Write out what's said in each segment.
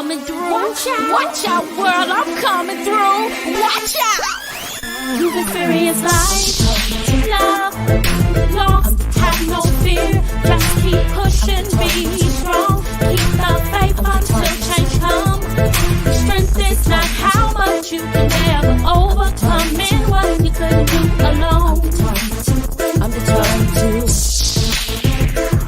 coming through. Watch out, world, I'm coming through. Watch out. You've experienced life, love, lost, have no fear. Just keep pushing, be strong. Keep the faith until change comes. Strength is not how much you can ever overcome and what you couldn't do alone. I'm determined to.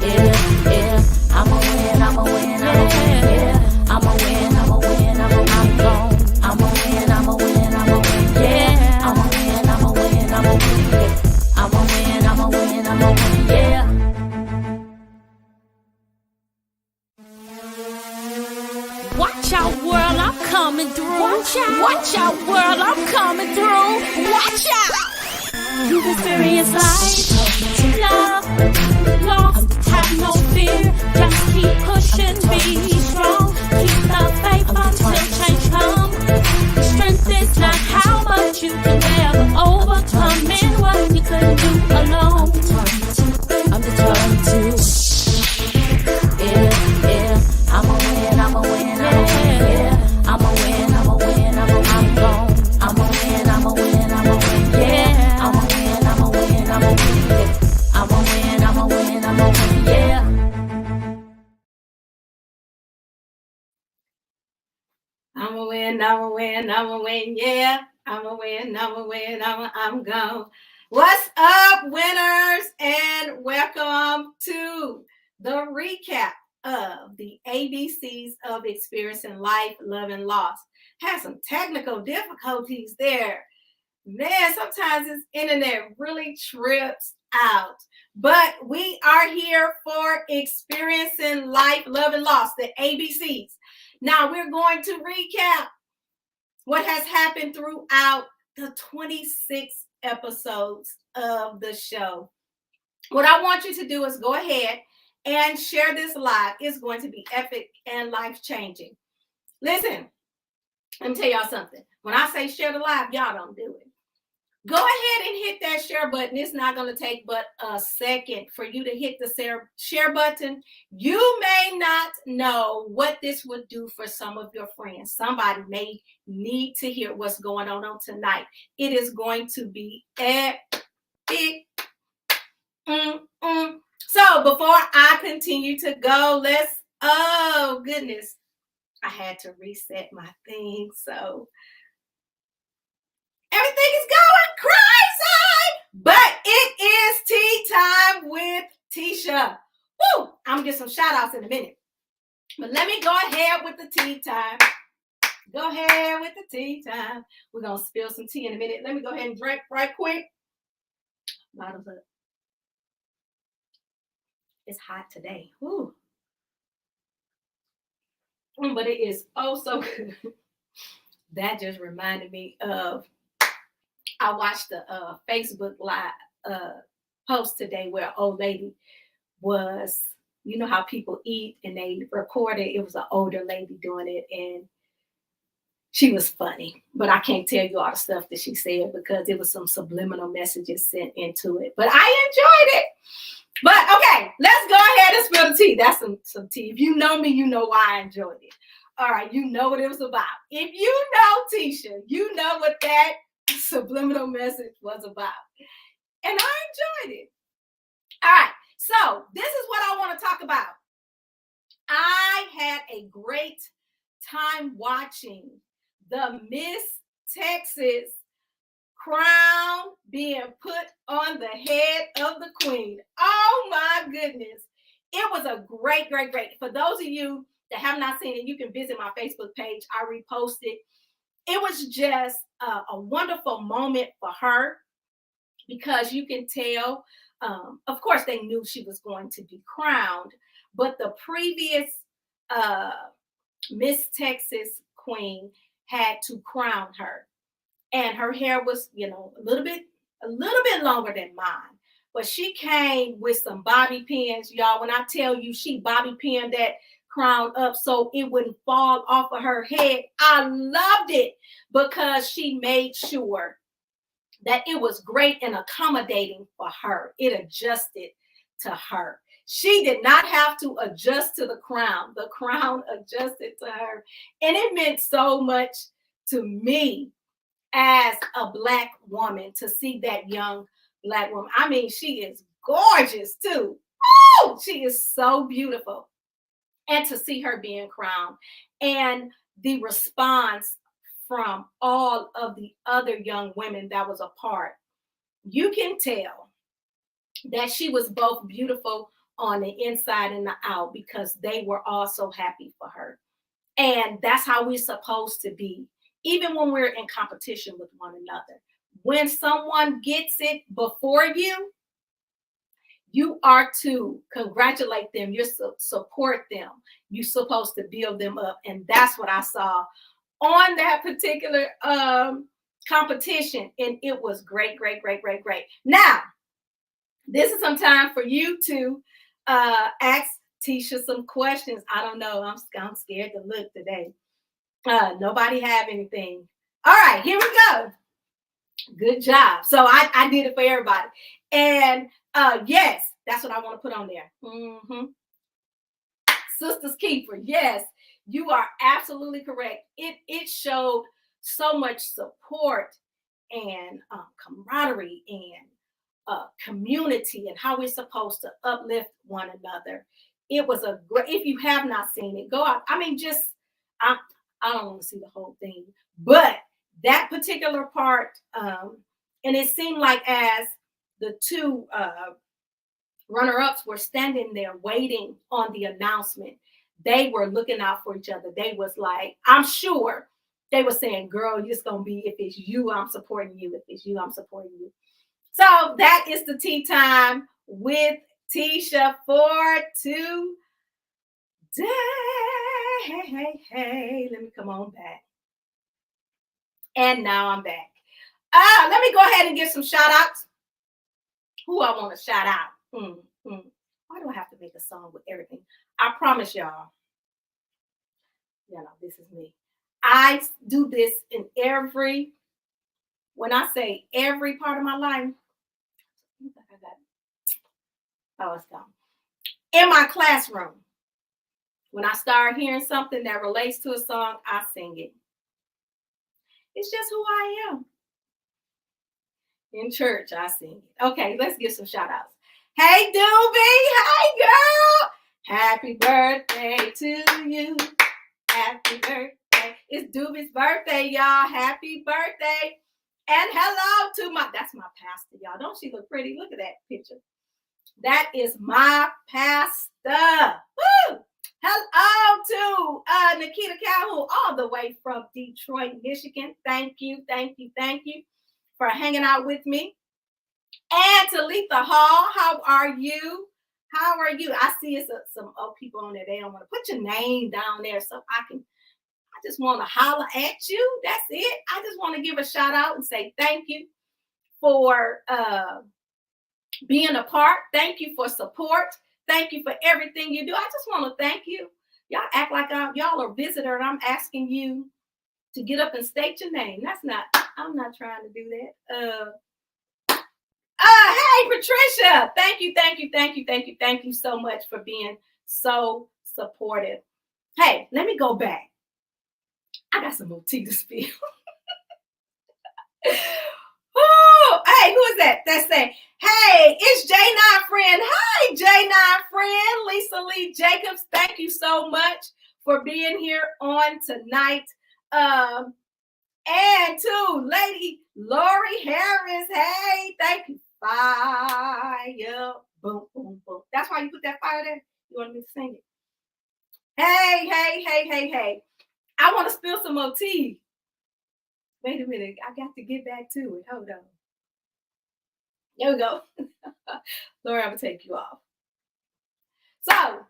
Yeah, I'ma win, I'ma win, I'ma win. Yeah, I'ma win, I'ma win, I'm gone. I'ma win, I'ma win, I'ma win. Yeah, I'ma win, I'ma win, I'ma win. I'ma win, I'ma win, I'ma win. Yeah. Watch out, world, I'm coming through. Watch out, world, I'm coming through. Watch out. You've experienced life, love, lost, have no fear. Just keep pushing, be strong. Keep the faith until change comes. Strength is not how much you can ever overcome and what you couldn't do alone. I'm determined to. Yeah, I'ma win, I'ma win, I'ma win. Yeah, I'ma win, I'ma win, I'm gone. I'ma win, I'ma win, I'ma win. Yeah, I'ma win, I'ma win, I'ma win. I'ma win, I'ma win, I'ma win. Yeah. I'ma win, I'ma win, I'ma win, yeah. I'ma win, I'ma win, I'm gone. What's up, winners? And welcome to the recap of the ABCs of experiencing life, love, and loss. Had some technical difficulties there. Man, sometimes this internet really trips out. But we are here for experiencing life, love, and loss, the ABCs. Now we're going to recap what has happened throughout the 26 episodes of the show. What I want you to do is go ahead and share this live. It's going to be epic and life-changing. Listen, let me tell y'all something. When I say share the live, y'all don't do it. Go ahead and hit that share button. It's not going to take but a second for you to hit the share button. You may not know what this would do for some of your friends. Somebody may need to hear what's going on tonight. It is going to be epic. So before I continue to go, oh goodness, I had to reset my thing. So everything is going crazy, but it is tea time with Tisha. Woo! I'm gonna get some shout outs in a minute, but let me go ahead with the tea time. Go ahead with the tea time. We're gonna spill some tea in a minute. Let me go ahead and drink right quick. Bottles up. It's hot today. Woo. But it is oh so good. That just reminded me of, I watched the Facebook live post today where an old lady was, you know how people eat and they recorded, it was an older lady doing it and she was funny, but I can't tell you all the stuff that she said because it was some subliminal messages sent into it, but I enjoyed it. But okay, let's go ahead and spill the tea. That's some tea. If you know me, you know why I enjoyed it. All right, you know what it was about. If you know Tisha, you know what that subliminal message was about. And I enjoyed it. All right, so this is what I want to talk about. I had a great time watching the Miss Texas crown being put on the head of the queen. Oh my goodness. It was a great. For those of you that have not seen it, you can visit my Facebook page. I reposted. It was just a wonderful moment for her because you can tell, of course, they knew she was going to be crowned, but the previous Miss Texas queen had to crown her. And her hair was, a little bit longer than mine. But she came with some bobby pins, y'all. When I tell you she bobby pinned that crown up so it wouldn't fall off of her head, I loved it because she made sure that it was great and accommodating for her. It adjusted to her. She did not have to adjust to the crown. The crown adjusted to her. And it meant so much to me as a Black woman to see that young Black woman. I mean, she is gorgeous too. Oh, she is so beautiful. And to see her being crowned and the response from all of the other young women that was a part, you can tell that she was both beautiful on the inside and the out because they were all so happy for her. And that's how we're supposed to be, even when we're in competition with one another. When someone gets it before you, you are to congratulate them. You're to support them. You're supposed to build them up. And that's what I saw on that particular competition. And it was great, great, great, great, great. Now, this is some time for you to ask Tisha some questions. I don't know. I'm scared to look today. Nobody have anything. All right, here we go. Good job. So I did it for everybody. And yes, that's what I want to put on there. Sister's Keeper. Yes, you are absolutely correct. It showed so much support and camaraderie and community and how we're supposed to uplift one another. It was a great, if you have not seen it, go out. I mean, I don't want to see the whole thing, but that particular part, and it seemed like as the two runner-ups were standing there waiting on the announcement, they were looking out for each other. They was like, I'm sure they were saying, girl, it's going to be, if it's you, I'm supporting you. If it's you, I'm supporting you. So that is the tea time with Tisha for today. Hey, let me come on back. And now I'm back. Let me go ahead and give some shout outs. Who I want to shout out? Why do I have to make a song with everything? I promise y'all, this is me. I do this in when I say every part of my life. Oh, it's gone. In my classroom, when I start hearing something that relates to a song, I sing it. It's just who I am. In church, I sing it. Okay, let's give some shout outs. Hey, Doobie. Hi, girl. Happy birthday to you. Happy birthday. It's Doobie's birthday, y'all. Happy birthday. And hello to that's my pastor, y'all. Don't she look pretty? Look at that picture. That is my pastor. Woo! Hello to Nikita Calhoun, all the way from Detroit, Michigan. Thank you for hanging out with me. And Talitha Hall, how are you? How are you? I see it's some old people on there. They don't want to put your name down there so I just want to holler at you. That's it. I just want to give a shout out and say thank you for being a part. Thank you for support. Thank you for everything you do. I just want to thank you. Y'all act like y'all are a visitor and I'm asking you to get up and state your name. I'm not trying to do that. Hey, Patricia. Thank you so much for being so supportive. Hey, let me go back. I got some more tea to spill. Oh, hey, who is that? That's saying, hey, it's J9 friend. Hi, J9 friend. Lisa Lee Jacobs. Thank you so much for being here on tonight. And to Lady Lori Harris. Hey, thank you. Fire. Boom, boom, boom. That's why you put that fire there? You want me to sing it? Hey. I want to spill some more tea. Wait a minute. I got to get back to it. Hold on. There we go. Lori, I'm going to take you off. So,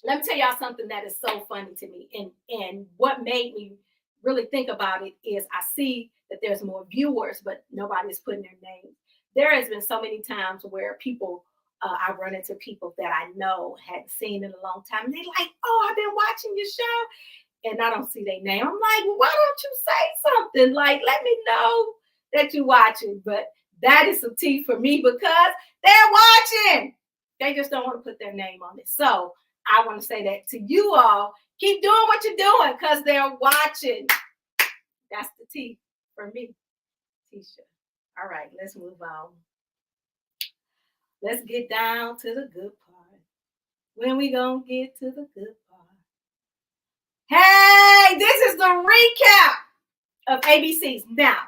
let me tell y'all something that is so funny to me. And what made me really think about it is I see that there's more viewers, but nobody's putting their names. There has been so many times where people, I run into people that I know hadn't seen in a long time. And they're like, oh, I've been watching your show. And I don't see their name. I'm like, well, why don't you say something? Like, let me know that you're watching. But that is some tea for me because they're watching. They just don't want to put their name on it. So I want to say that to you all. Keep doing what you're doing because they're watching. That's the T for me, Tisha. All right, let's move on. Let's get down to the good part. When we gonna get to the good part? Hey, this is the recap of ABCs. Now,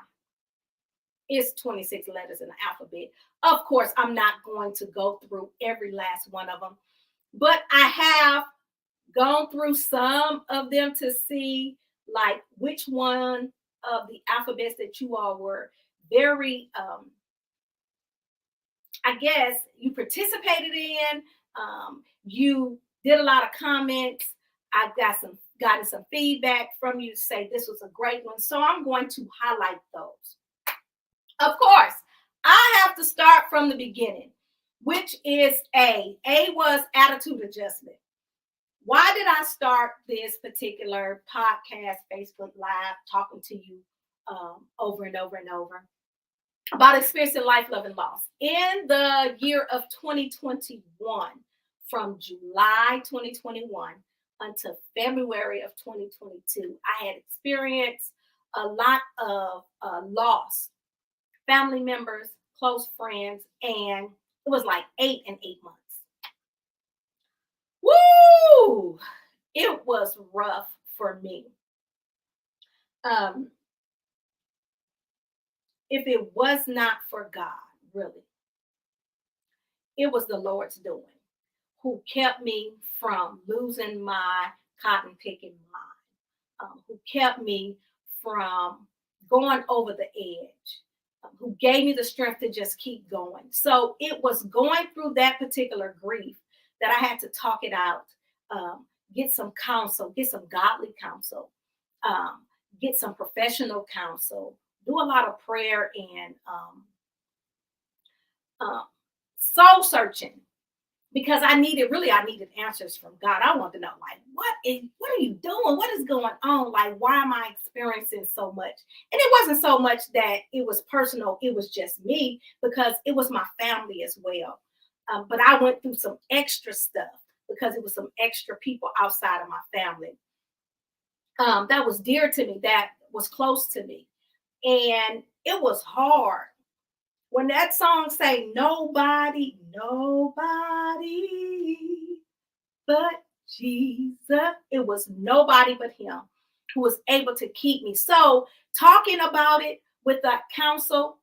it's 26 letters in the alphabet. Of course, I'm not going to go through every last one of them, but I have gone through some of them to see like which one of the alphabets that you all were very, I guess, you participated in. You did a lot of comments. I've gotten some feedback from you to say this was a great one. So I'm going to highlight those. Of course, I have to start from the beginning, which is A. A was attitude adjustment. Why did I start this particular podcast, Facebook Live, talking to you over and over and over about experiencing life, love, and loss? In the year of 2021, from July 2021 until February of 2022, I had experienced a lot of loss, family members, close friends, and it was like 8 and 8 months. Woo! It was rough for me. If it was not for God, really, it was the Lord's doing, who kept me from losing my cotton picking mind, who kept me from going over the edge, who gave me the strength to just keep going. So it was going through that particular grief that I had to talk it out, get some counsel, get some godly counsel, get some professional counsel, do a lot of prayer and soul searching, because I needed answers from God. I wanted to know, like, what are you doing? What is going on? Like, why am I experiencing so much? And it wasn't so much that it was personal. It was just me, because it was my family as well. But I went through some extra stuff because it was some extra people outside of my family that was dear to me, that was close to me. And it was hard. When that song say, nobody but Jesus, it was nobody but him who was able to keep me. So talking about it with that counsel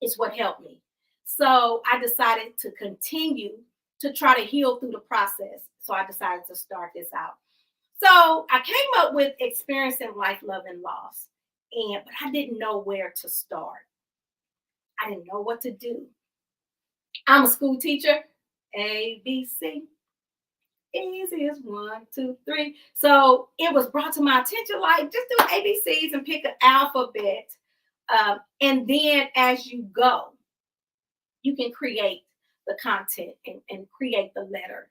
is what helped me. So I decided to continue to try to heal through the process. So I decided to start this out. So I came up with experiencing life, love, and loss. But I didn't know where to start. I didn't know what to do. I'm a school teacher. A, B, C. Easy as 1, 2, 3. So it was brought to my attention, like, just do ABCs and pick an alphabet. And then as you go, you can create the content and create the letter.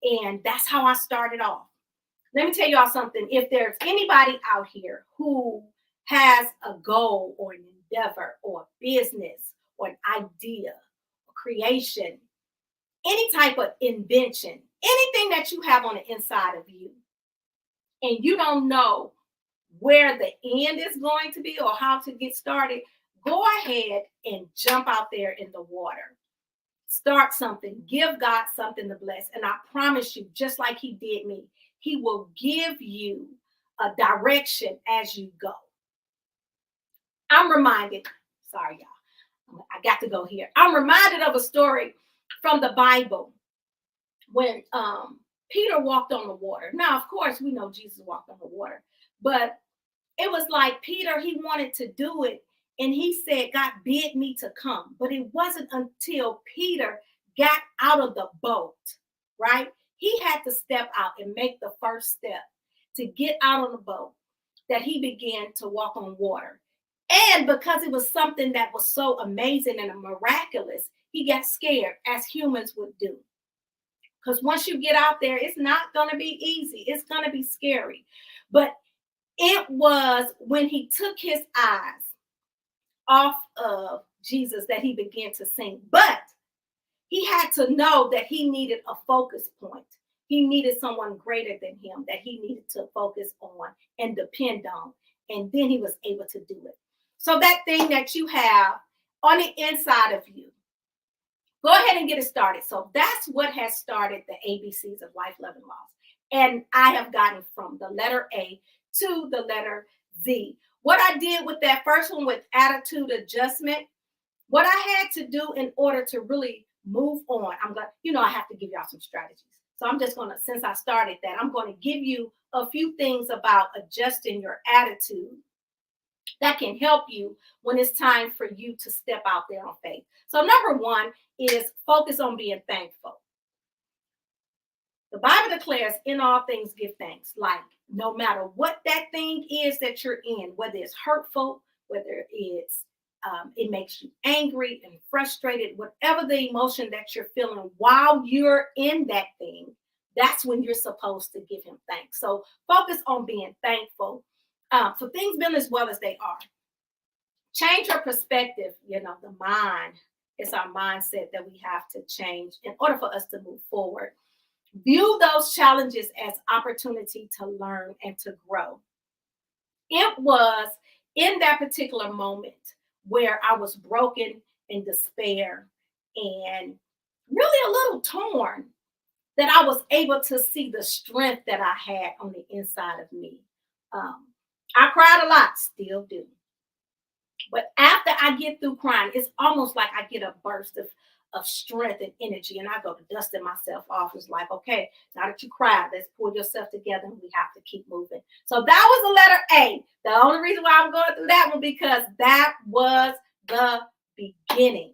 And that's how I started off. Let me tell y'all something. If there's anybody out here who has a goal or an endeavor or a business or an idea or creation, any type of invention, anything that you have on the inside of you, and you don't know where the end is going to be or how to get started, go ahead and jump out there in the water. Start something. Give God something to bless. And I promise you, just like he did me, he will give you a direction as you go. I'm reminded, sorry, y'all, I got to go here. I'm reminded of a story from the Bible when Peter walked on the water. Now, of course, we know Jesus walked on the water, but it was like Peter, he wanted to do it. And he said, God bid me to come. But it wasn't until Peter got out of the boat, right? He had to step out and make the first step to get out on the boat that he began to walk on water. And because it was something that was so amazing and miraculous, he got scared, as humans would do. Because once you get out there, it's not going to be easy. It's going to be scary. But it was when he took his eyes off of Jesus that he began to sink. But He had to know that he needed a focus point. He needed someone greater than him that he needed to focus on and depend on. And then he was able to do it. So that thing that you have on the inside of you, go ahead and get it started. So that's what has started the ABCs of Life, Love, and Loss. And I have gotten from the letter A to the letter Z. What I did with that first one with attitude adjustment, what I had to do in order to really move on, I'm going to, I have to give y'all some strategies. So I'm just going to, since I started that, I'm going to give you a few things about adjusting your attitude that can help you when it's time for you to step out there on faith. So number one is focus on being thankful. The Bible declares in all things give thanks. Like no matter what that thing is that you're in, whether it's hurtful, whether it's it makes you angry and frustrated, whatever the emotion that you're feeling while you're in that thing, that's when you're supposed to give him thanks. So focus on being thankful for things being as well as they are. Change your perspective. The mind, it's our mindset that we have to change in order for us to move forward. View those challenges as opportunity to learn and to grow. It was in that particular moment where I was broken in despair and really a little torn that I was able to see the strength that I had on the inside of me. I cried a lot, still do. But after I get through crying, it's almost like I get a burst of strength and energy, and I go to dusting myself off. It's like, okay, now that you cried, let's pull yourself together and we have to keep moving. So that was the letter A. The only reason why I'm going through that one, because that was the beginning.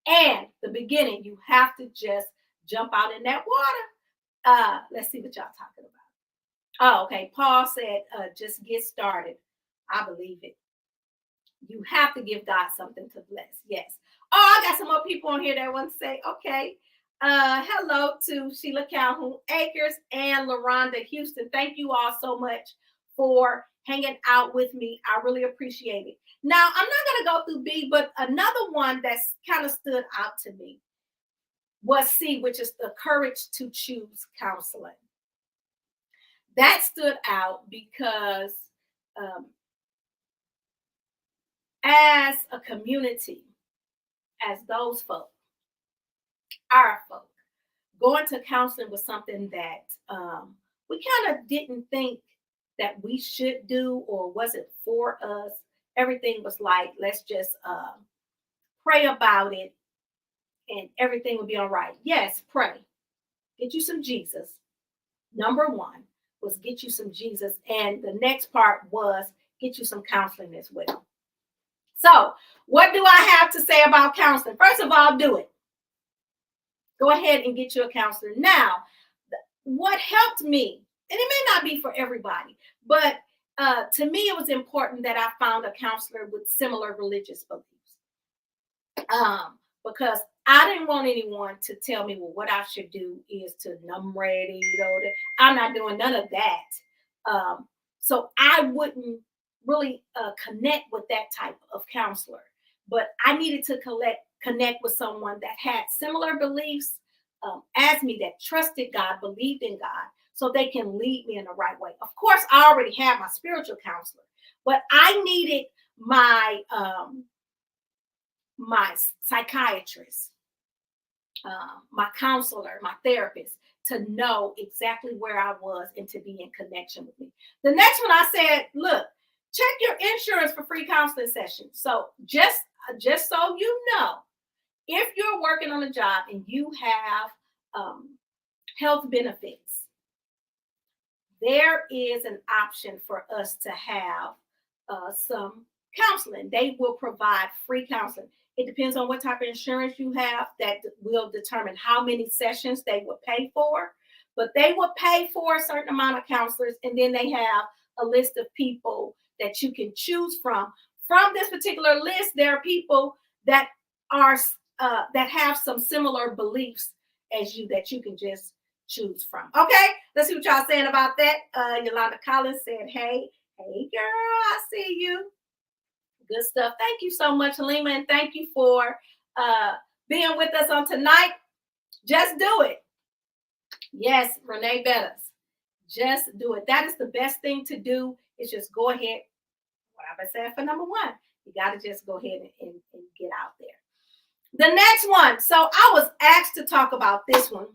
And the beginning, you have to just jump out in that water. Let's see what y'all talking about. Oh, okay. Paul said, just get started. I believe it. You have to give God something to bless. Yes. Oh, I got some more people on here that want to say, okay. Hello to Sheila Calhoun Akers and LaRonda Houston. Thank you all so much for hanging out with me. I really appreciate it. Now, I'm not going to go through B, but another one that's kind of stood out to me was C, which is the courage to choose counseling. That stood out because as a community, as those folk, our folk, going to counseling was something that we kind of didn't think that we should do or wasn't for us. Everything was like, let's just pray about it and everything will be all right. Yes, pray. Get you some Jesus. Number one was get you some Jesus. And the next part was get you some counseling as well. So what do I have to say about counseling? First of all, do it. Go ahead and get you a counselor. Now, what helped me, and it may not be for everybody, but to me, it was important that I found a counselor with similar religious beliefs. Because I didn't want anyone to tell me, well, what I should do is to numb ready. I'm not doing none of that. So I wouldn't really connect with that type of counselor. But I needed to connect with someone that had similar beliefs as me, that trusted God, believed in God, so they can lead me in the right way. Of course, I already had my spiritual counselor, but I needed my psychiatrist, my counselor, my therapist, to know exactly where I was and to be in connection with me. The next one I said, look, check your insurance for free counseling sessions. So just so you know, if you're working on a job and you have health benefits, there is an option for us to have some counseling. They will provide free counseling. It depends on what type of insurance you have that will determine how many sessions they will pay for. But they will pay for a certain amount of counselors, and then they have a list of people that you can choose from. From this particular list, there are people that are that have some similar beliefs as you that you can just choose from. Okay, let's see what y'all saying about that. Yolanda Collins said, hey girl, I see you. Good stuff. Thank you so much, Halima, and thank you for being with us on tonight. Just do it. Yes, Renee Bettis. Just do it. That is the best thing to do, is just go ahead. What I've been saying for number one, you got to just go ahead and get out there. The next one. So I was asked to talk about this one.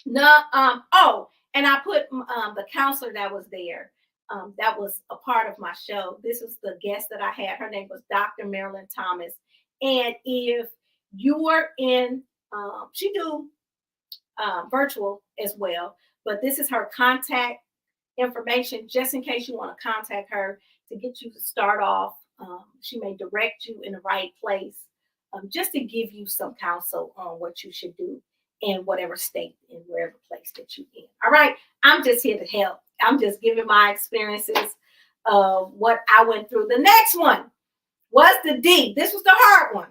No, and I put the counselor that was there. That was a part of my show. This was the guest that I had. Her name was Dr. Marilyn Thomas. And if you are in, she do virtual as well, but this is her contact information, just in case you want to contact her to get you to start off. She may direct you in the right place, just to give you some counsel on what you should do in whatever state and wherever place that you're in. All right. I'm just here to help. I'm just giving my experiences of what I went through. The next one was the D. This was the hard one.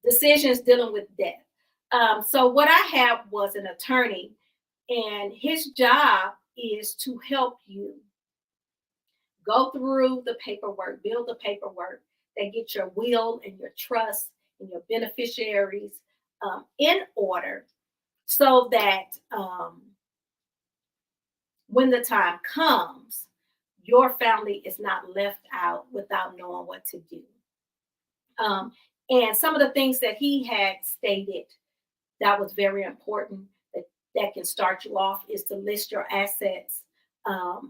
Decisions dealing with death. So what I had was an attorney, and his job is to help you go through the paperwork, build the paperwork that get your will and your trust and your beneficiaries in order, so that when the time comes, your family is not left out without knowing what to do. And some of the things that he had stated that was very important that can start you off is to list your assets,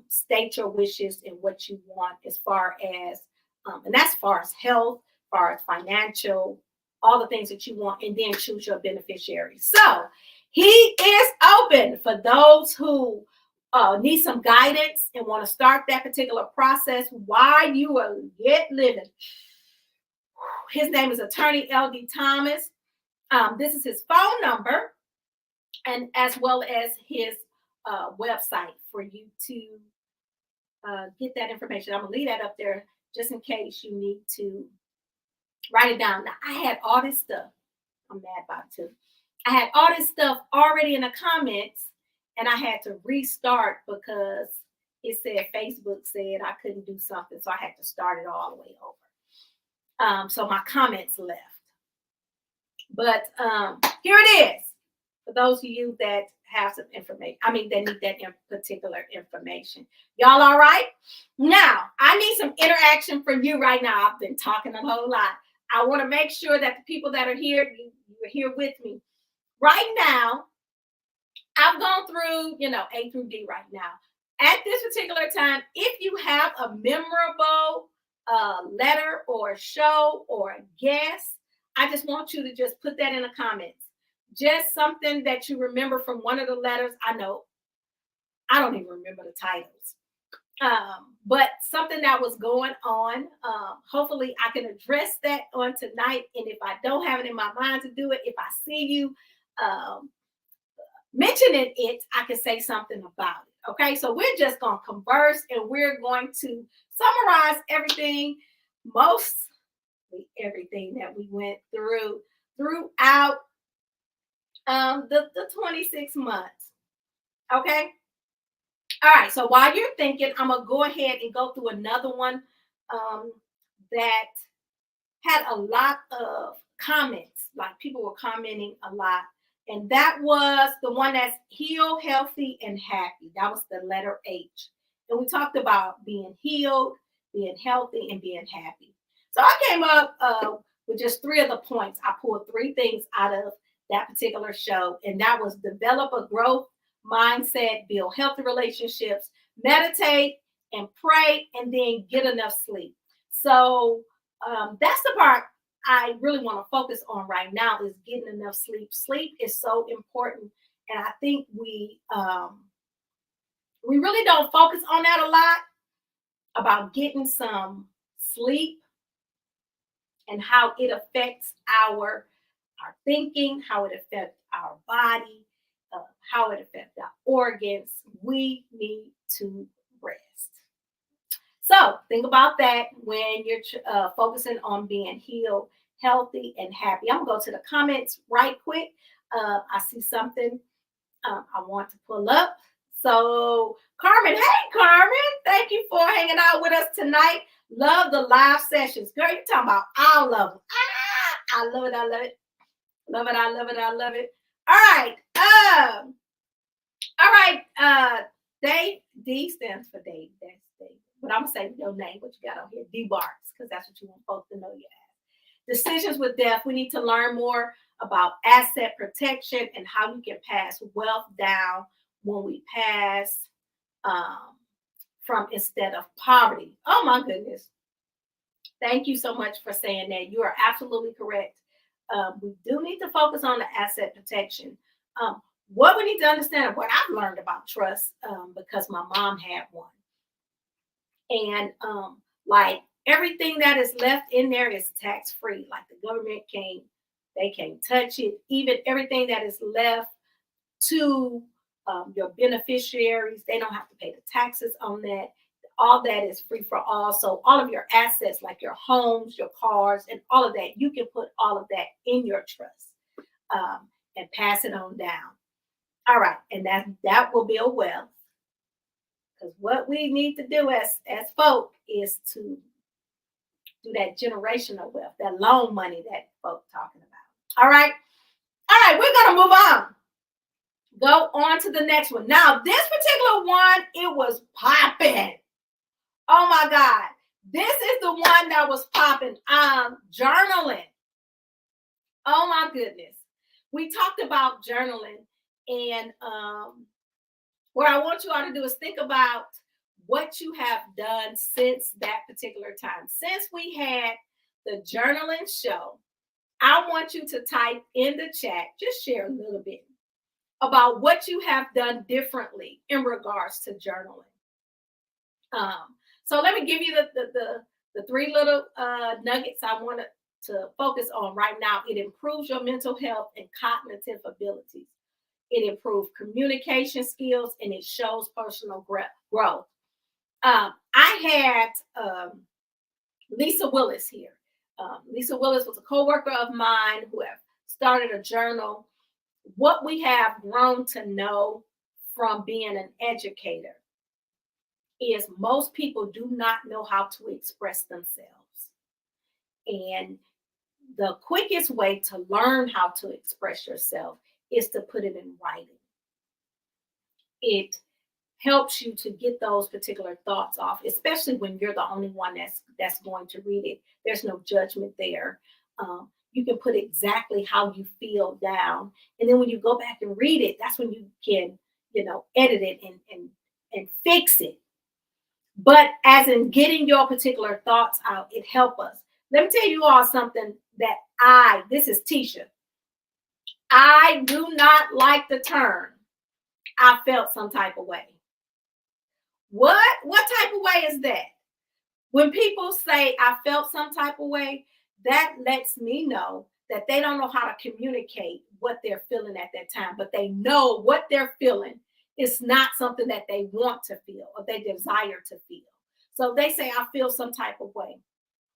state your wishes and what you want as far as, and that's as far as health, as far as financial, all the things that you want, and then choose your beneficiaries. So he is open for those who need some guidance and want to start that particular process while you are yet living. His name is Attorney L.D. Thomas. This is his phone number, and as well as his website for you to get that information. I'm going to leave that up there just in case you need to write it down. Now, I had all this stuff. I'm mad about it too. I had all this stuff already in the comments, and I had to restart because it said Facebook said I couldn't do something, so I had to start it all the way over. So my comments left. But here it is for those of you that have some information. I mean, that need that particular information. Y'all all right? Now, I need some interaction from you right now. I've been talking a whole lot. I want to make sure that the people that are here, you're here with me. Right now, I've gone through, A through D right now. At this particular time, if you have a memorable letter or show or a guest, I just want you to just put that in the comments. Just something that you remember from one of the letters. I know I don't even remember the titles, but something that was going on. Hopefully I can address that on tonight. And if I don't have it in my mind to do it, if I see you mentioning it, I can say something about it. Okay, so we're just going to converse, and we're going to summarize everything, mostly everything that we went throughout the 26 months. Okay. All right. So while you're thinking, I'm going to go ahead and go through another one that had a lot of comments, like people were commenting a lot. And that was the one that's healed, healthy, and happy. That was the letter H. And we talked about being healed, being healthy, and being happy. So I came up with just 3 of the points. I pulled 3 things out of that particular show. And that was develop a growth mindset, build healthy relationships, meditate and pray, and then get enough sleep. So that's the part I really want to focus on right now, is getting enough sleep. Sleep is so important. And I think we really don't focus on that a lot, about getting some sleep and how it affects our thinking, how it affects our body, how it affects our organs. We need to rest. So think about that when you're focusing on being healed, healthy, and happy. I'm going to go to the comments right quick. I see something I want to pull up. So Carmen, hey Carmen, thank you for hanging out with us tonight. Love the live sessions. Girl, you're talking about all of them. I love it. I love it. Love it. I love it. I love it. All right. All right. Dave. D stands for Dave. That's Dave. But I'm gonna say your name, what you got on here. D Barks, because that's what you want folks to know you as. Decisions with death. We need to learn more about asset protection and how you can pass wealth down when we pass from instead of poverty. Oh my goodness. Thank you so much for saying that. You are absolutely correct. We do need to focus on the asset protection. What we need to understand, what I've learned about trust, because my mom had one. And like everything that is left in there is tax free. Like the government can't touch it. Even everything that is left to your beneficiaries, they don't have to pay the taxes on that. All that is free for all. So all of your assets, like your homes, your cars, and all of that, you can put all of that in your trust and pass it on down. All right, and that will build wealth. Because what we need to do as folk is to do that generational wealth, that loan money that folk talking about. All right, we're gonna move on. Go on to the next one. Now, this particular one, it was popping. Oh my God. This is the one that was popping. Journaling. Oh my goodness. We talked about journaling, and what I want you all to do is think about what you have done since that particular time. Since we had the journaling show, I want you to type in the chat, just share a little bit about what you have done differently in regards to journaling. So let me give you the three little nuggets I want to focus on right now. It improves your mental health and cognitive abilities. It improves communication skills, and it shows personal growth. I had Lisa Willis here. Lisa Willis was a coworker of mine who have started a journal. What we have grown to know from being an educator is most people do not know how to express themselves. And the quickest way to learn how to express yourself is to put it in writing. It helps you to get those particular thoughts off, especially when you're the only one that's going to read it. There's no judgment there. You can put exactly how you feel down. And then when you go back and read it, that's when you can, edit it and fix it. But as in getting your particular thoughts out, it helps us. Let me tell you all something that this is Tisha. I do not like the term, I felt some type of way. What type of way is that? When people say I felt some type of way, that lets me know that they don't know how to communicate what they're feeling at that time, but they know what they're feeling is not something that they want to feel or they desire to feel. So they say, I feel some type of way.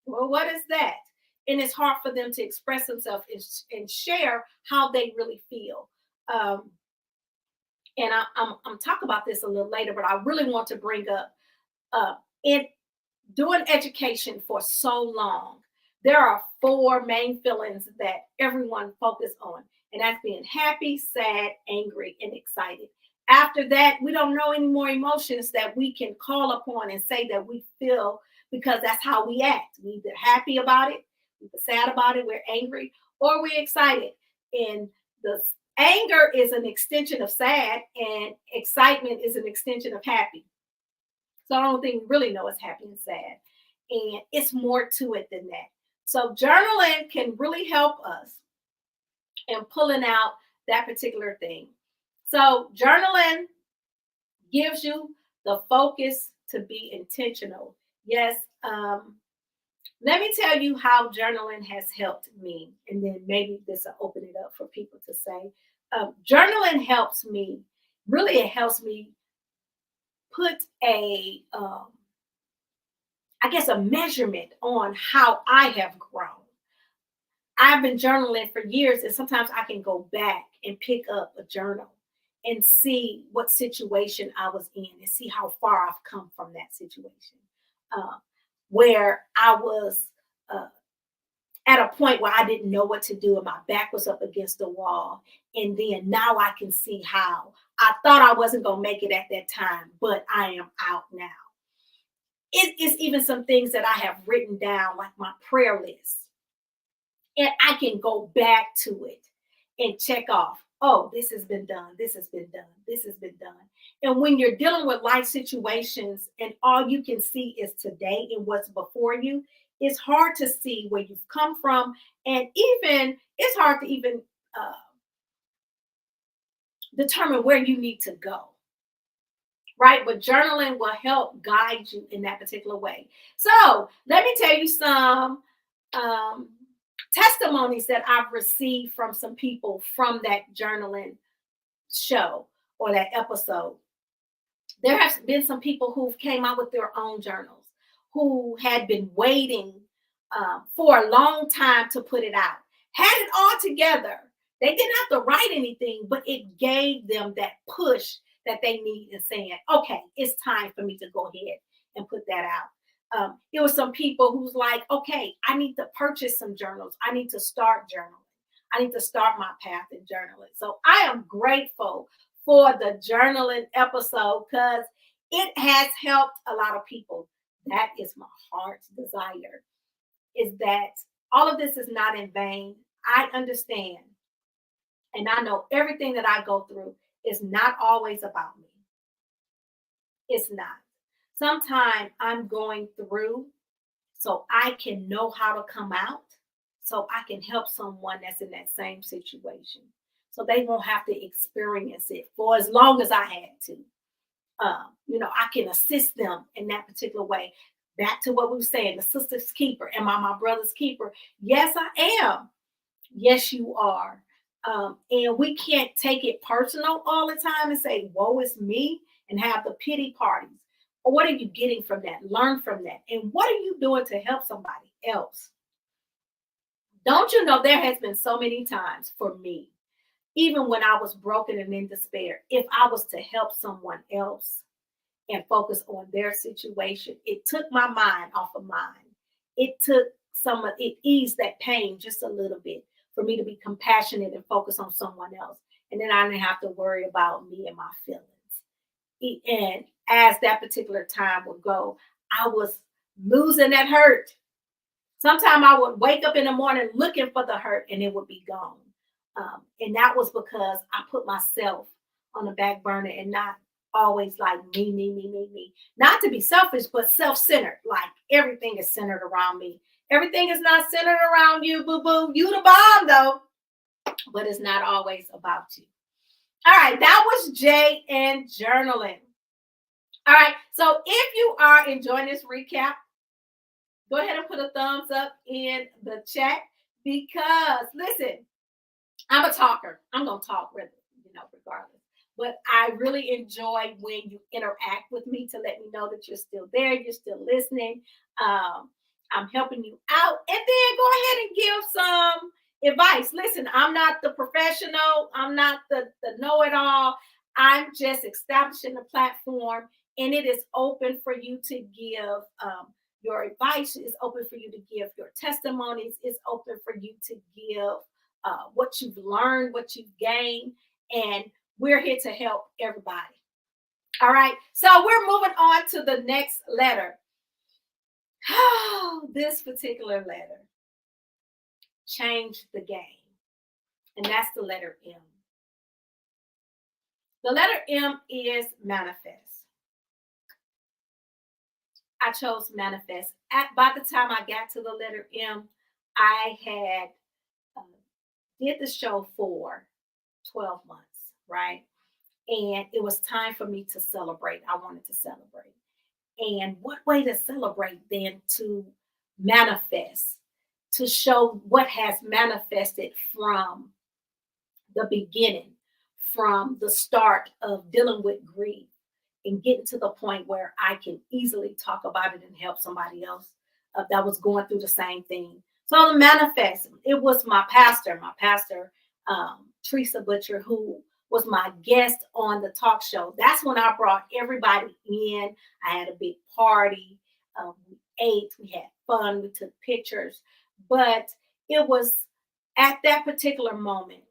Well, what is that? And it's hard for them to express themselves and share how they really feel. And I'm talking about this a little later, but I really want to bring up in doing education for so long, there are 4 main feelings that everyone focuses on, and that's being happy, sad, angry, and excited. After that, we don't know any more emotions that we can call upon and say that we feel, because that's how we act. We're either happy about it, we're sad about it, we're angry, or we're excited. And the anger is an extension of sad, and excitement is an extension of happy. So I don't think we really know what's happy and sad. And it's more to it than that. So journaling can really help us in pulling out that particular thing. So journaling gives you the focus to be intentional. Yes. Let me tell you how journaling has helped me. And then maybe this will open it up for people to say. Journaling helps me. Really, it helps me put a measurement on how I have grown. I've been journaling for years, and sometimes I can go back and pick up a journal and see what situation I was in and see how far I've come from that situation. Where I was at a point where I didn't know what to do and my back was up against the wall. And then now I can see how I thought I wasn't going to make it at that time, but I am out now. It is even some things that I have written down, like my prayer list. And I can go back to it and check off, oh, this has been done. This has been done. This has been done. And when you're dealing with life situations and all you can see is today and what's before you, it's hard to see where you've come from. And even it's hard to even determine where you need to go. Right? But journaling will help guide you in that particular way. So let me tell you some testimonies that I've received from some people from that journaling show or that episode. There have been some people who came out with their own journals, who had been waiting for a long time to put it out, had it all together. They didn't have to write anything, but it gave them that push that they need in saying, okay, it's time for me to go ahead and put that out. There were some people who's like, okay, I need to purchase some journals. I need to start journaling. I need to start my path in journaling. So I am grateful for the journaling episode because it has helped a lot of people. That is my heart's desire, is that all of this is not in vain. I understand. And I know everything that I go through is not always about me. It's not. Sometimes I'm going through so I can know how to come out, so I can help someone that's in that same situation, so they won't have to experience it for as long as I had to. I can assist them in that particular way. Back to what we were saying, the sister's keeper. Am I my brother's keeper? Yes, I am. Yes, you are. And we can't take it personal all the time and say, woe is me, and have the pity parties. Or what are you getting from that? Learn from that. And what are you doing to help somebody else? Don't you know there has been so many times for me, even when I was broken and in despair, if I was to help someone else and focus on their situation, it took my mind off of mine. It took it eased that pain just a little bit for me to be compassionate and focus on someone else. And then I didn't have to worry about me and my feelings. And as that particular time would go, I was losing that hurt. Sometimes I would wake up in the morning looking for the hurt and it would be gone. And that was because I put myself on the back burner and not always like me. Not to be selfish, but self-centered. Like everything is centered around me. Everything is not centered around you, boo-boo. You the bomb, though. But it's not always about you. All right, that was Jay and journaling. All right, so if you are enjoying this recap, go ahead and put a thumbs up in the chat because, listen, I'm a talker. I'm going to talk, regardless. But I really enjoy when you interact with me to let me know that you're still there, you're still listening. I'm helping you out. And then go ahead and give some advice. Listen, I'm not the professional. I'm not the know-it-all. I'm just establishing a platform, and it is open for you to give your advice. It's open for you to give your testimonies. It's open for you to give what you've learned, what you've gained, and we're here to help everybody. All right, so we're moving on to the next letter. This particular letter changed the game, and that's the letter M. The letter M is manifest. I chose manifest. By the time I got to the letter M, I had did the show for 12 months, right? And it was time for me to celebrate. I wanted to celebrate. And what way to celebrate than to manifest, to show what has manifested from the beginning, from the start of dealing with grief and getting to the point where I can easily talk about it and help somebody else that was going through the same thing. So the manifest, it was my pastor, Teresa Butcher, who was my guest on the talk show. That's when I brought everybody in. I had a big party. We ate, we had fun, we took pictures. But it was at that particular moment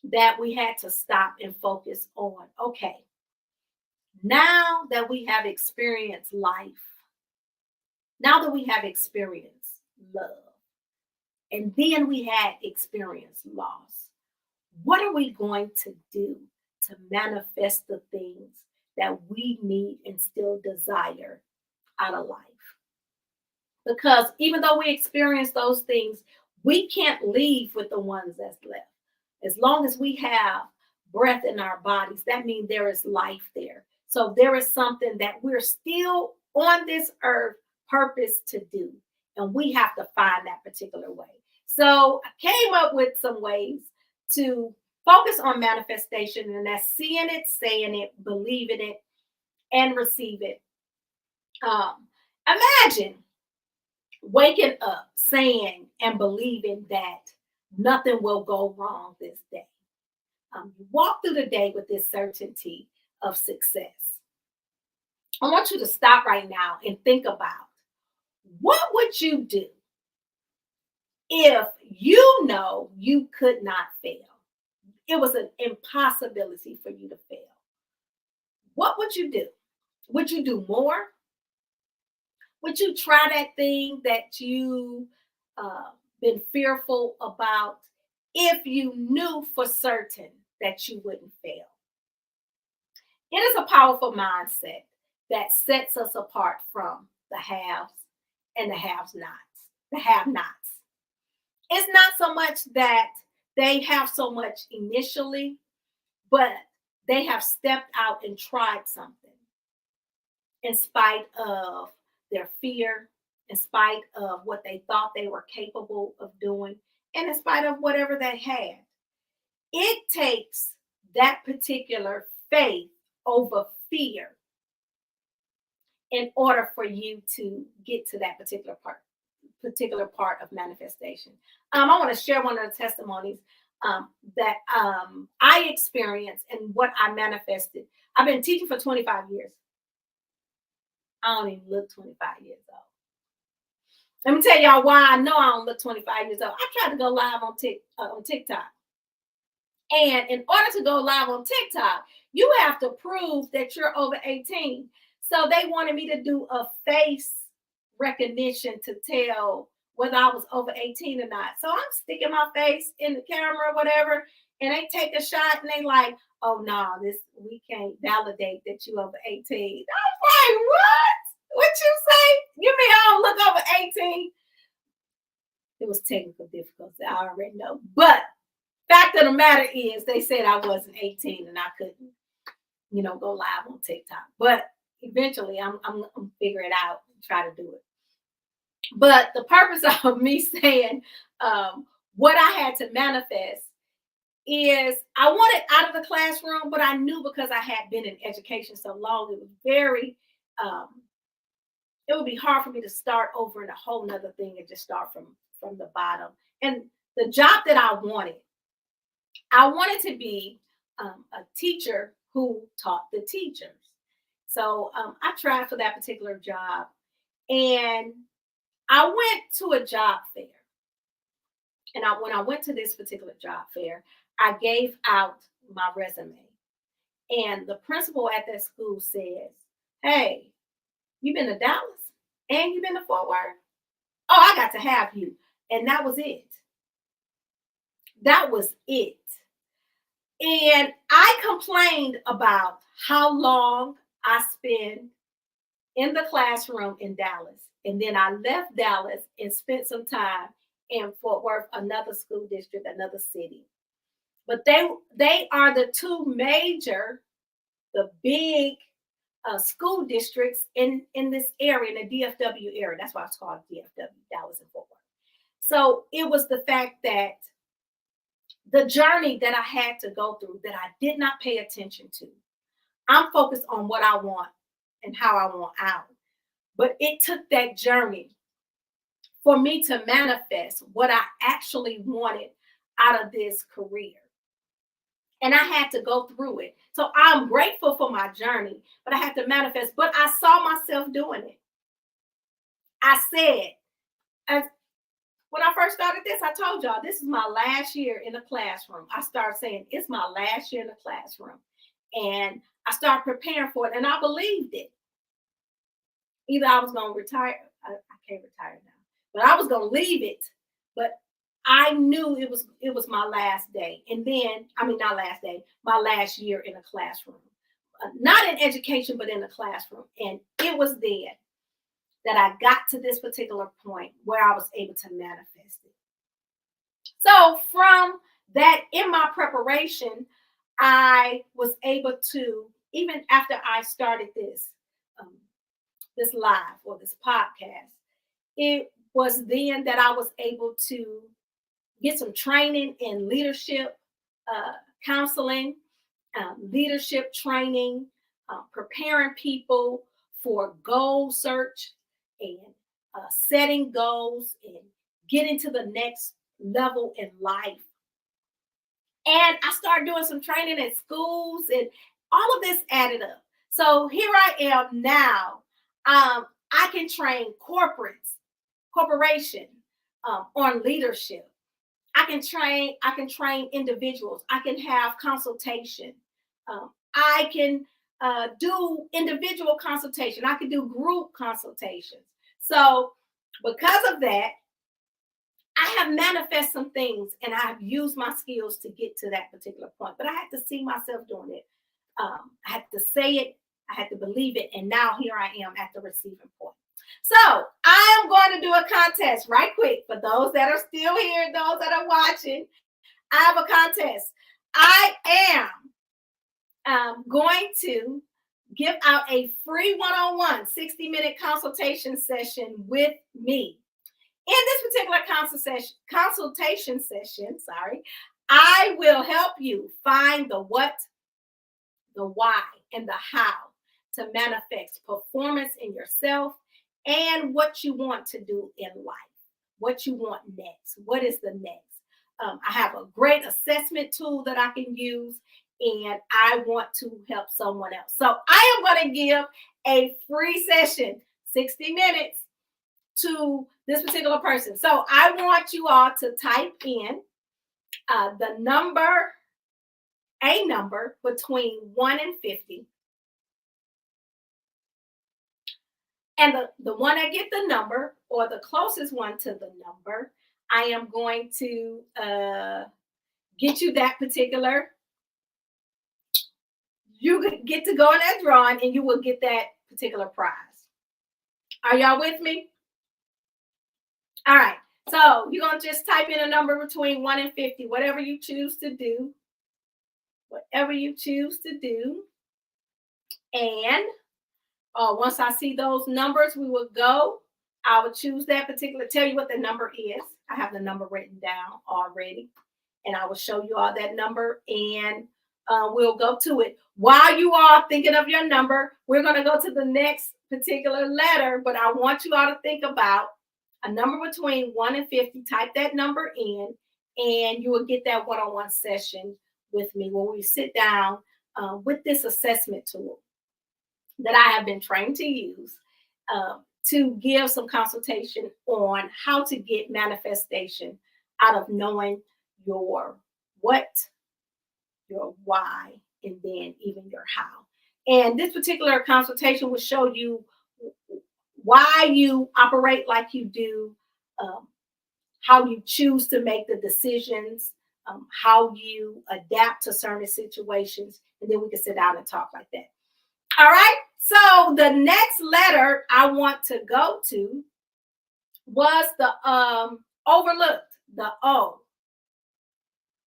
that we had to stop and focus on, okay, now that we have experienced life, now that we have experienced love, and then we had experienced loss, what are we going to do to manifest the things that we need and still desire out of life? Because even though we experience those things, we can't leave with the ones that's left. As long as we have breath in our bodies, that means there is life there. So there is something that we're still on this earth purpose to do. And we have to find that particular way. So I came up with some ways to focus on manifestation, and that's seeing it, saying it, believing it, and receive it. Imagine waking up saying and believing that nothing will go wrong this day. You walk through the day with this certainty of success. I want you to stop right now and think about, what would you do if you know you could not fail? It was an impossibility for you to fail. What would you do? Would you do more? Would you try that thing that you been fearful about if you knew for certain that you wouldn't fail? It is a powerful mindset that sets us apart from the haves and the have-nots. It's not so much that they have so much initially, but they have stepped out and tried something in spite of their fear, in spite of what they thought they were capable of doing, and in spite of whatever they had. It takes that particular faith over fear in order for you to get to that particular part of manifestation. I want to share one of the testimonies that I experienced and what I manifested. I've been teaching for 25 years. I don't even look 25 years old. Let me tell y'all why I know I don't look 25 years old. I tried to go live on TikTok. And in order to go live on TikTok, you have to prove that you're over 18. So they wanted me to do a face recognition to tell whether I was over 18 or not. So I'm sticking my face in the camera or whatever, and they take a shot and they like, oh no, we can't validate that you over 18. I'm like, what? What you say? You mean I don't look over 18? It was technical difficulty, I already know. But fact of the matter is, they said I wasn't 18 and I couldn't, go live on TikTok. But eventually I'm figure it out and try to do it. But the purpose of me saying what I had to manifest is I wanted out of the classroom, but I knew because I had been in education so long, it was it would be hard for me to start over in a whole nother thing and just start from the bottom. And the job that I wanted to be a teacher who taught the teachers. So I tried for that particular job, and I went to a job fair. And when I went to this particular job fair, I gave out my resume. And the principal at that school says, hey, you been to Dallas and you been to Fort Worth? Oh, I got to have you. And that was it. That was it. And I complained about how long I spent in the classroom in Dallas. And then I left Dallas and spent some time in Fort Worth, another school district, another city. But they are the two major, the big school districts in this area, in the DFW area. That's why it's called DFW, Dallas and Fort Worth. So it was the fact that the journey that I had to go through that I did not pay attention to. I'm focused on what I want and how I want out. But it took that journey for me to manifest what I actually wanted out of this career. And I had to go through it. So I'm grateful for my journey, but I had to manifest. But I saw myself doing it. I said, when I first started this, I told y'all this is my last year in the classroom. I started saying it's my last year in the classroom. And I started preparing for it, and I believed it. Either I was going to retire. I can't retire now, but I was going to leave it. But I knew it was my last day. And then, I mean, not last day, my last year in a classroom. Not in education, but in the classroom. And it was then that I got to this particular point where I was able to manifest it. So from that, in my preparation, I was able to, even after I started this live or this podcast, it was then that I was able to get some training in leadership, counseling, leadership training, preparing people for goal search and setting goals and getting to the next level in life. And I started doing some training at schools, and all of this added up. So here I am now. I can train corporation on leadership. I can train individuals. I can have consultation. I can do individual consultation. I can do group consultations. So because of that, I have manifested some things, and I have used my skills to get to that particular point. But I had to see myself doing it. I had to say it. I had to believe it. And now here I am at the receiving point. So I am going to do a contest right quick for those that are still here, those that are watching. I have a contest. I am going to give out a free one-on-one 60-minute consultation session with me. In this particular consultation session, I will help you find the what, the why, and the how to manifest performance in yourself and what you want to do in life, what you want next. What is the next? I have a great assessment tool that I can use, and I want to help someone else. So I am going to give a free session, 60 minutes, to this particular person. So I want you all to type in a number between 1 and 50. And the one that get the number, or the closest one to the number, I am going to get you that particular. You get to go in that drawing, and you will get that particular prize. Are y'all with me? All right. So you're going to just type in a number between 1 and 50, whatever you choose to do. Whatever you choose to do. And once I see those numbers, we will go. I will choose that particular, tell you what the number is. I have the number written down already. And I will show you all that number, and we'll go to it. While you are thinking of your number, we're going to go to the next particular letter, but I want you all to think about a number between 1 and 50. Type that number in, and you will get that one-on-one session with me when we sit down with this assessment tool that I have been trained to use to give some consultation on how to get manifestation out of knowing your what, your why, and then even your how. And this particular consultation will show you why you operate like you do, how you choose to make the decisions, how you adapt to certain situations, and then we can sit down and talk like that. All right. So the next letter I want to go to was the overlooked, the O.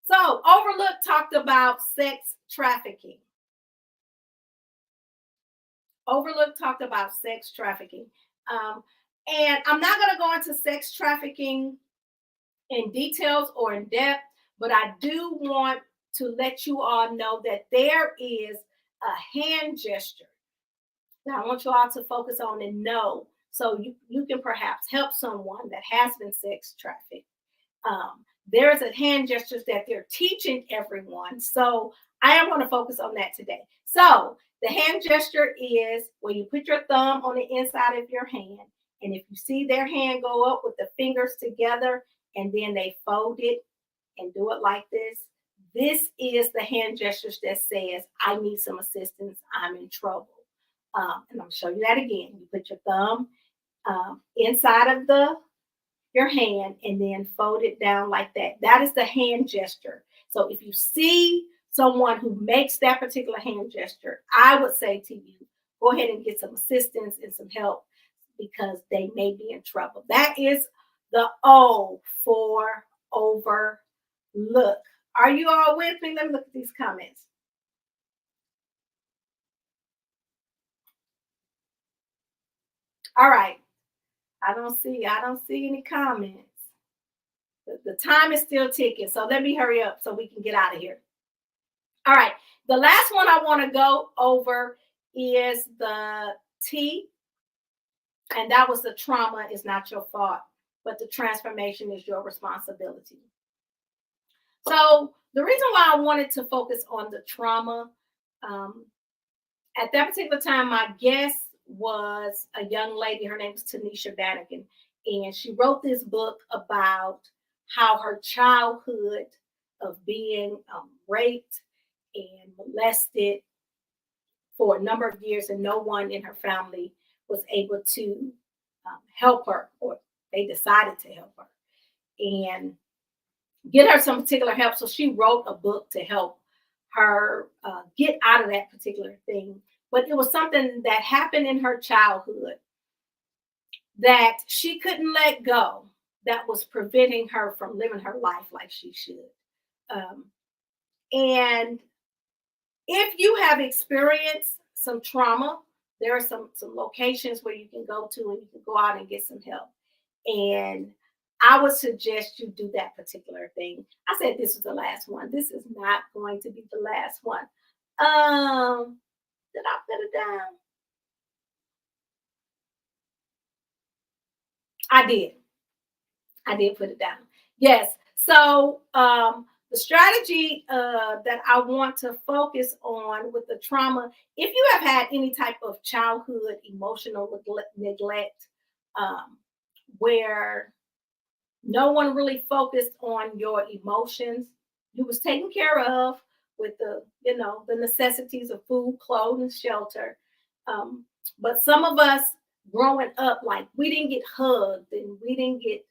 So overlooked talked about sex trafficking. Overlooked talked about sex trafficking. And I'm not going to go into sex trafficking in details or in depth, but I do want to let you all know that there is a hand gesture that I want you all to focus on and know, so you can perhaps help someone that has been sex trafficked. There's a hand gestures that they're teaching everyone. So I am going to focus on that today. So the hand gesture is when you put your thumb on the inside of your hand And if you see their hand go up with the fingers together and then they fold it and do it like this is the hand gestures that says, I need some assistance, I'm in trouble. And I'm gonna show you that again. You put your thumb inside of your hand and then fold it down like that. That is the hand gesture. So if you see someone who makes that particular hand gesture, I would say to you, go ahead and get some assistance and some help because they may be in trouble. That is the O for overlook. Are you all with me? Let me look at these comments. All right. I don't see any comments. The time is still ticking. So let me hurry up so we can get out of here. All right. The last one I want to go over is the T. And that was the trauma is not your fault, but the transformation is your responsibility. So the reason why I wanted to focus on the trauma, at that particular time, my guest was a young lady. Her name is Tanisha Bannigan. And she wrote this book about how her childhood of being raped and molested for a number of years, and no one in her family was able to help her, or they decided to help her and get her some particular help. So she wrote a book to help her get out of that particular thing. But it was something that happened in her childhood that she couldn't let go, that was preventing her from living her life like she should. And if you have experienced some trauma, there are some locations where you can go to and you can go out and get some help. And I would suggest you do that particular thing. I said this was the last one. This is not going to be the last one. Did I put it down? I did put it down. Yes. So the strategy that I want to focus on with the trauma, if you have had any type of childhood emotional neglect, where no one really focused on your emotions, you was taken care of with the necessities of food, clothes, shelter. But some of us growing up, like we didn't get hugged and we didn't get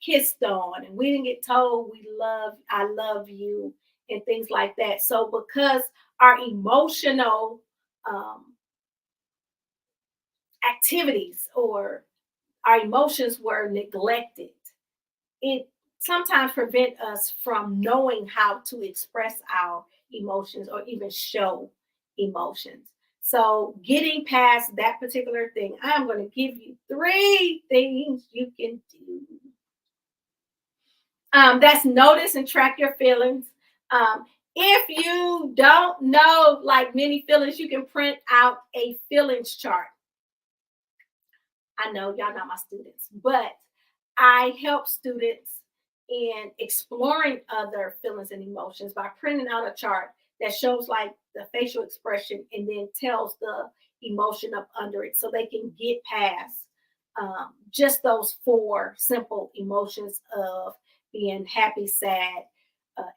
kissed on and we didn't get told I love you and things like that. So because our emotional activities or our emotions were neglected, it sometimes prevent us from knowing how to express our emotions or even show emotions. So getting past that particular thing, I'm going to give you 3 things you can do. That's notice and track your feelings. If you don't know like many feelings, you can print out a feelings chart. I know y'all not my students, but I help students in exploring other feelings and emotions by printing out a chart that shows like the facial expression and then tells the emotion up under it so they can get past just those 4 simple emotions of being happy, sad,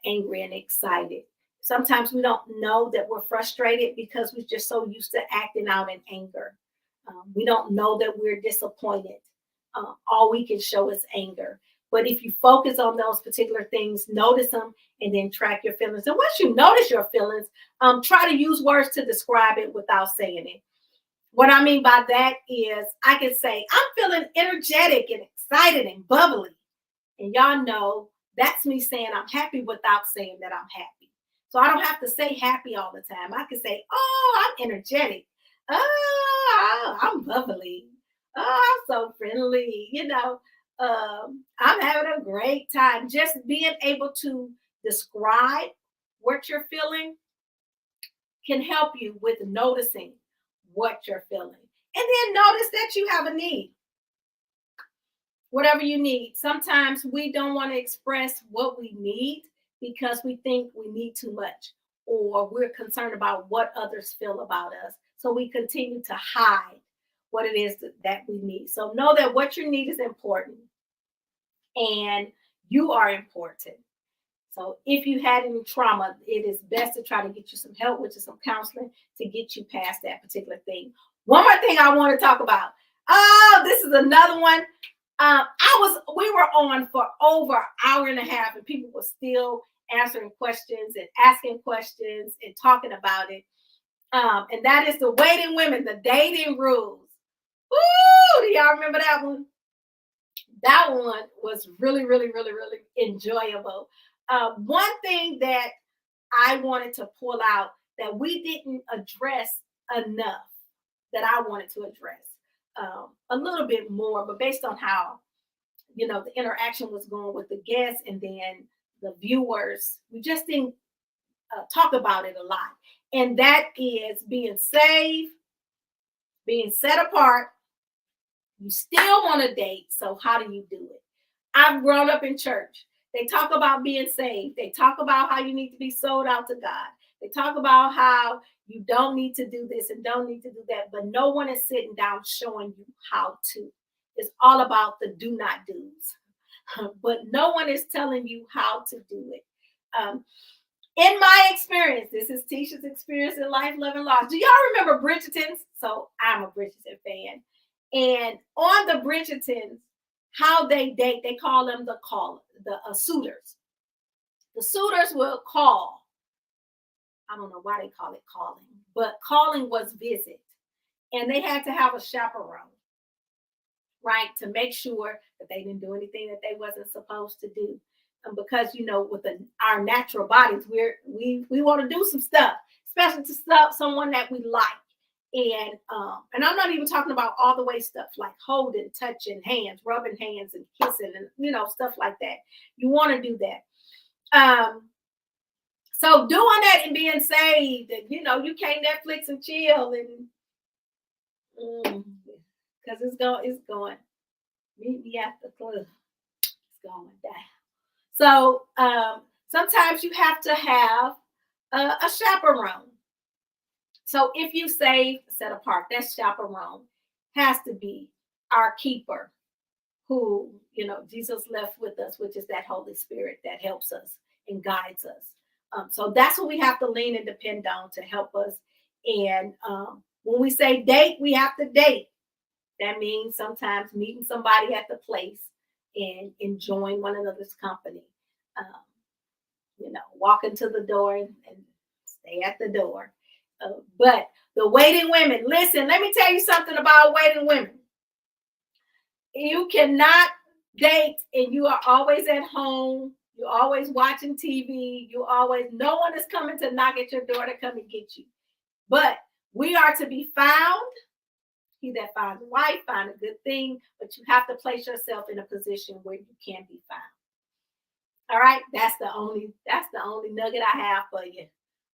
angry, and excited. Sometimes we don't know that we're frustrated because we're just so used to acting out in anger. We don't know that we're disappointed. All we can show is anger. But if you focus on those particular things, notice them, and then track your feelings. And once you notice your feelings, try to use words to describe it without saying it. What I mean by that is I can say, I'm feeling energetic and excited and bubbly. And y'all know that's me saying I'm happy without saying that I'm happy. So I don't have to say happy all the time. I can say, oh, I'm energetic. Oh, I'm bubbly. Oh, I'm so friendly. I'm having a great time. Just being able to describe what you're feeling can help you with noticing what you're feeling. And then notice that you have a need. Whatever you need. Sometimes we don't want to express what we need because we think we need too much, or we're concerned about what others feel about us. So we continue to hide what it is that we need. So know that what you need is important and you are important. So if you had any trauma, it is best to try to get you some help, which is some counseling to get you past that particular thing. One more thing I want to talk about. Oh, this is another one. We were on for over an hour and a half, and people were still answering questions and asking questions and talking about it. And that is the Waiting Women, the dating rules. Woo! Do y'all remember that one? That one was really, really, really, really enjoyable. One thing that I wanted to pull out that we didn't address enough that I wanted to address a little bit more, but based on how, the interaction was going with the guests and then the viewers, we just didn't talk about it a lot. And that is being saved, being set apart. You still want to date, so how do you do it? I've grown up in church. They talk about being saved. They talk about how you need to be sold out to God. They talk about how you don't need to do this and don't need to do that, but no one is sitting down showing you how to. It's all about the do not do's, but no one is telling you how to do it. In my experience, this is Tisha's experience in Life, Love, and Loss. Do y'all remember Bridgerton? So I'm a Bridgerton fan. And on the Bridgertons, how they date, they call them the suitors. The suitors will call. I don't know why they call it calling, but calling was visit. And they had to have a chaperone, right? To make sure that they didn't do anything that they wasn't supposed to do. And because, with our natural bodies, we want to do some stuff, especially to someone that we like. And I'm not even talking about all the way stuff like holding, touching hands, rubbing hands and kissing and, stuff like that. You want to do that. So doing that and being saved and, you can't Netflix and chill and because it's going. Meet me at the club. It's going down. So sometimes you have to have a chaperone. So if you save, set apart, that chaperone has to be our keeper who, Jesus left with us, which is that Holy Spirit that helps us and guides us. So that's what we have to lean and depend on to help us. And when we say date, we have to date. That means sometimes meeting somebody at the place and enjoying one another's company. Walking to the door and stay at the door. But the waiting women, listen, let me tell you something about waiting women. You cannot date and you are always at home. You're always watching TV. No one is coming to knock at your door to come and get you. But we are to be found. He that finds a wife, find a good thing, but you have to place yourself in a position where you can be found. All right, that's the only nugget I have for you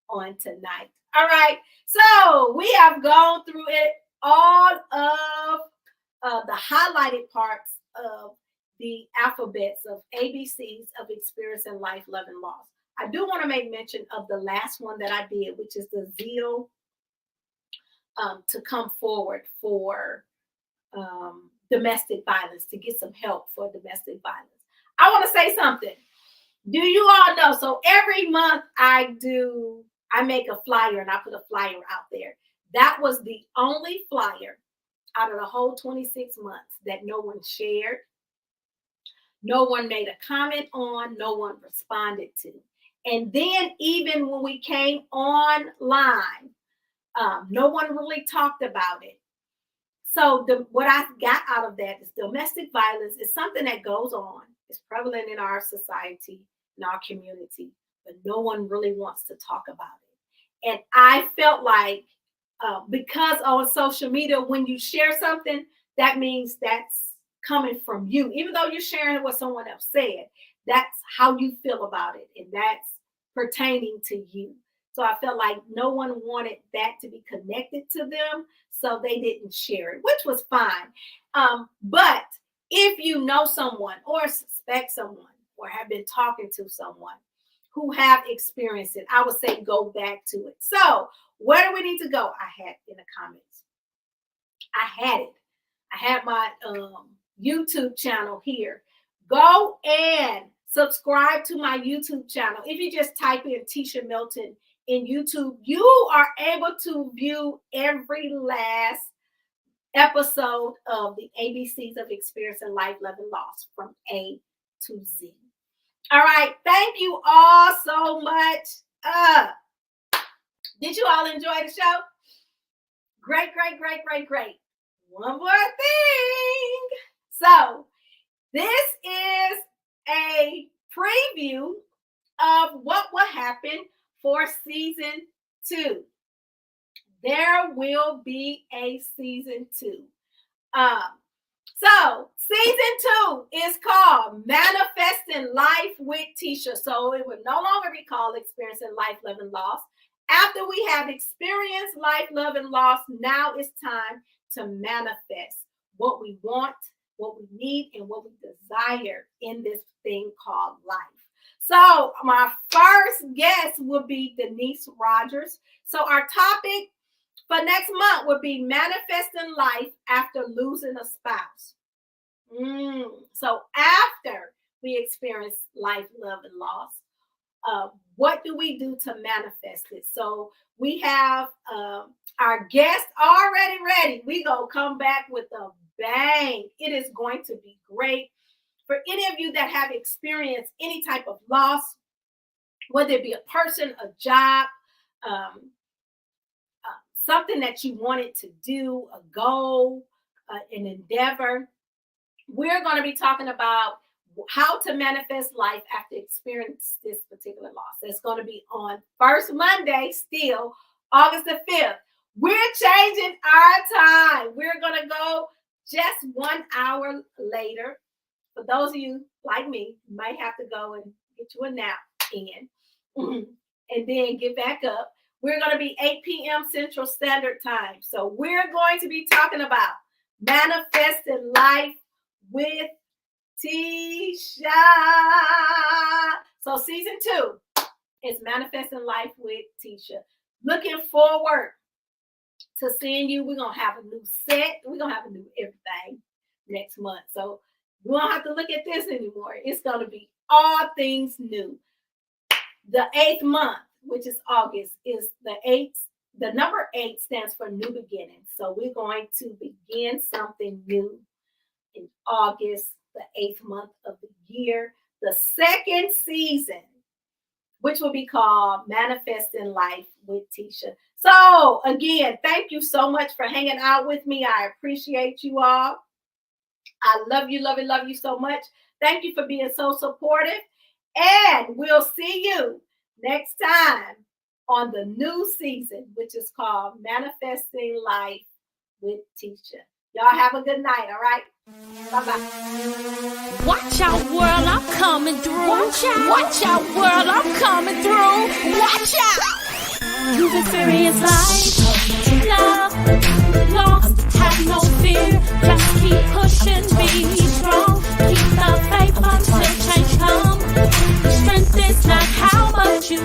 on tonight. All right, so we have gone through it, all of the highlighted parts of the alphabets of ABCs of experiencing life, love, and loss. I do want to make mention of the last one that I did, which is the zeal to come forward for domestic violence, to get some help for domestic violence. I want to say something. Do you all know? So every month I make a flyer and I put a flyer out there. That was the only flyer out of the whole 26 months that no one shared. No one made a comment on, no one responded to. And then even when we came online, no one really talked about it. So what I got out of that is domestic violence is something that goes on. It's prevalent in our society, in our community, but no one really wants to talk about it. And I felt like because on social media, when you share something, that means that's coming from you. Even though you're sharing what someone else said, that's how you feel about it. And that's pertaining to you. So I felt like no one wanted that to be connected to them. So they didn't share it, which was fine. But if you know someone or suspect someone or have been talking to someone who have experienced it, I would say go back to it. So where do we need to go? I had in the comments. I had it. I had my YouTube channel here. Go and subscribe to my YouTube channel. If you just type in Tisha Milton in YouTube, you are able to view every last episode of the ABCs of Experiencing Life, Love, and Loss from A to Z. All right. Thank you all so much. Did you all enjoy the show? Great. One more thing. So this is a preview of what will happen for season 2. There will be a season 2. So season 2 is called Manifesting Life with Tisha. So it will no longer be called Experiencing Life, Love, and Loss. After we have experienced life, love, and loss, now it's time to manifest what we want, what we need, and what we desire in this thing called life. So my first guest will be Denise Rogers. So our topic for next month would be manifesting life after losing a spouse. So after we experience life, love, and loss, what do we do to manifest it? So we have our guest already ready. We're going to come back with a bang. It is going to be great. For any of you that have experienced any type of loss, whether it be a person, a job, something that you wanted to do, a goal, an endeavor, we're going to be talking about how to manifest life after experiencing this particular loss. It's going to be on first Monday, still August the 5th. We're changing our time. We're going to go just 1 hour later. For those of you like me, you might have to go and get you a nap in and then get back up. We're going to be 8 p.m. Central Standard Time. So we're going to be talking about manifesting life with Tisha. So season 2 is manifesting life with Tisha. Looking forward to seeing you. We're going to have a new set. We're going to have a new everything next month. So we won't have to look at this anymore. It's going to be all things new. The 8th month, which is August, is the 8th. The number 8 stands for new beginnings. So we're going to begin something new in August, the 8th month of the year, the second season, which will be called Manifesting Life with Tisha. So again, thank you so much for hanging out with me. I appreciate you all. I love you so much. Thank you for being so supportive. And we'll see you next time on the new season, which is called Manifesting Life with Tisha. Y'all have a good night, all right? Bye-bye. Watch out, world, I'm coming through. Watch out, world, I'm coming through. Watch out. You've experienced life, love, lost, have no fear. Just keep pushing, be strong. Keep the faith until change comes. Strength is not how much you